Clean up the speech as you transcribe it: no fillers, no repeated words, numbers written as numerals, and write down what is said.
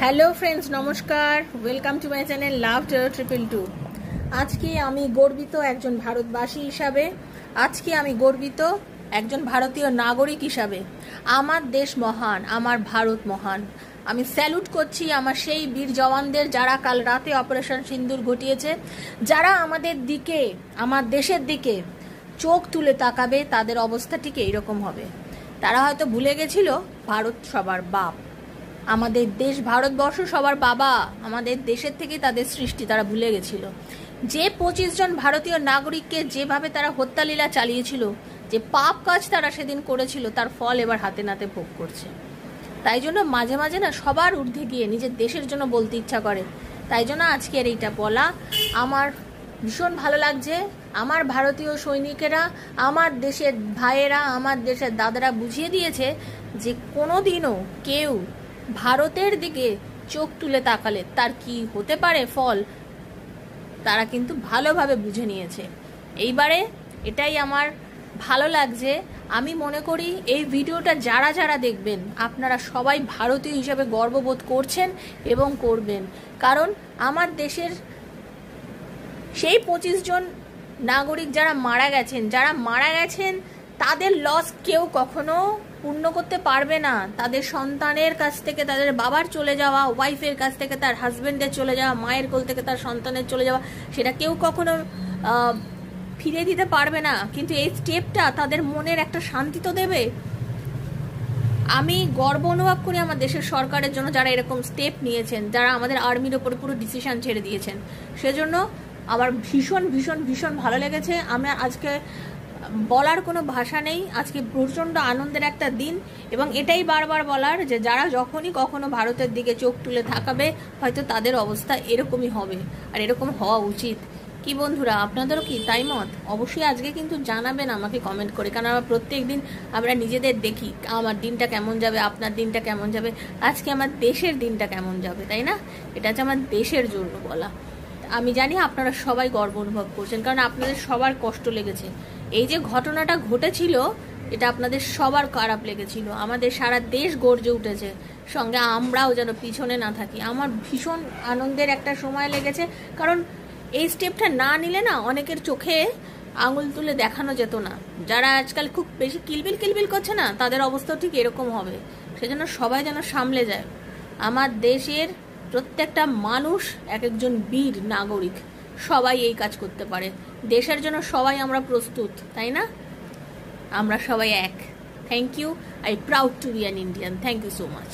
Hello friends, নমস্কার। Welcome to my channel লাভ 022। আজকে আমি গর্বিত একজন ভারতবাসী হিসাবে, আজকে আমি গর্বিত একজন ভারতীয় নাগরিক হিসাবে। আমার দেশ মহান, আমার ভারত মহান। আমি স্যালুট করছি আমার সেই বীর জওয়ানদের যারা কাল রাতে অপারেশন সিন্দুর ঘটিয়েছে, যারা আমাদের দিকে, আমার দেশের দিকে চোখ তুলে তাকাবে তাদের অবস্থা ঠিক এইরকম হবে। তারা হয়তো ভুলে গেছিল ভারত সবার বাপ, আমাদের দেশ ভারতবর্ষ সবার বাবা, আমাদের দেশের থেকেই তাদের সৃষ্টি। তারা ভুলে গেছিল যে 25 জন ভারতীয় নাগরিককে যেভাবে তারা হত্যালীলা চালিয়েছিল, যে পাপ কাজ তারা সেদিন করেছিল, তার ফল এবার হাতে নাতে ভোগ করছে। তাই জন্য মাঝে মাঝে না সবার ঊর্ধ্বে গিয়ে নিজের দেশের জন্য বলতে ইচ্ছা করে। তাই জন্য আজকের এইটা বলা আমার ভীষণ ভালো লাগছে। আমার ভারতীয় সৈনিকেরা, আমার দেশের ভাইয়েরা, আমার দেশের দাদারা বুঝিয়ে দিয়েছে যে কোনোদিনও কেউ ভারতের দিকে চোখ তুলে তাকালে তার কি হতে পারে ফল, তারা কিন্তু ভালোভাবে বুঝে নিয়েছে। এইবারে এটাই আমার ভালো লাগছে। আমি মনে করি এই ভিডিওটা যারা যারা দেখবেন আপনারা সবাই ভারতীয় হিসেবে গর্ববোধ করছেন এবং করবেন, কারণ আমার দেশের সেই 25 জন নাগরিক যারা মারা গেছেন তাদের লস কেউ কখনো পূর্ণ করতে পারবে না। তাদের সন্তানের কাছ থেকে তাদের বাবার চলে যাওয়া, ওয়াইফের কাছ থেকে তার হাজবেন্ডের চলে যাওয়া, মায়ের কোল থেকে তার সন্তানের চলে যাওয়া, সেটা কেউ কখনো ফিরে দিতে পারবে না। কিন্তু এই স্টেপটা তাদের মনের একটা শান্তি তো দেবে। আমি গর্ব অনুভব করি আমার দেশের সরকারের জন্য, যারা এরকম স্টেপ নিয়েছেন, যারা আমাদের আর্মির ওপরে পুরো ডিসিশন ছেড়ে দিয়েছেন। সেজন্য আমার ভীষণ ভীষণ ভীষণ ভালো লেগেছে। আমি আজকে বলার কোনো ভাষা নেই। আজকে প্রচণ্ড আনন্দের একটা দিন, এবং এটাই বারবার বলার যে যারা যখনই কখনো ভারতের দিকে চোখ তুলে থাকাবে হয়তো তাদের অবস্থা এরকমই হবে, আর এরকম হওয়া উচিত। কি বন্ধুরা, আপনাদেরও কি তাই মত? অবশ্যই আজকে কিন্তু জানাবেন আমাকে কমেন্ট করে, কারণ আমরা প্রত্যেক দিন আমরা নিজেদের দেখি আমার দিনটা কেমন যাবে, আপনার দিনটা কেমন যাবে, আজকে আমার দেশের দিনটা কেমন যাবে, তাই না? এটা হচ্ছে আমার দেশের জন্য বলা। আমি জানি আপনারা সবাই গর্ব অনুভব করছেন, কারণ আপনাদের সবার কষ্ট লেগেছে। এই যে ঘটনাটা ঘটেছিল এটা আপনাদের সবার খারাপ লেগেছিল। আমাদের সারা দেশ গর্জে উঠেছে, সঙ্গে আমরাও যেন পিছনে না থাকি। আমার ভীষণ আনন্দের একটা সময় লেগেছে, কারণ এই স্টেপটা না নিলে না অনেকের চোখে আঙুল তুলে দেখানো যেত না। যারা আজকাল খুব বেশি কিলবিল করছে না, তাদের অবস্থাও ঠিক এরকম হবে। সেজন্য সবাই যেন সামলে যায়। আমার দেশের প্রত্যেকটা মানুষ এক একজন বীর নাগরিক, সবাই এই কাজ করতে পারে। দেশের জন্য সবাই আমরা প্রস্তুত, তাই না? আমরা সবাই এক। Thank you. I proud to be an Indian. Thank you so much.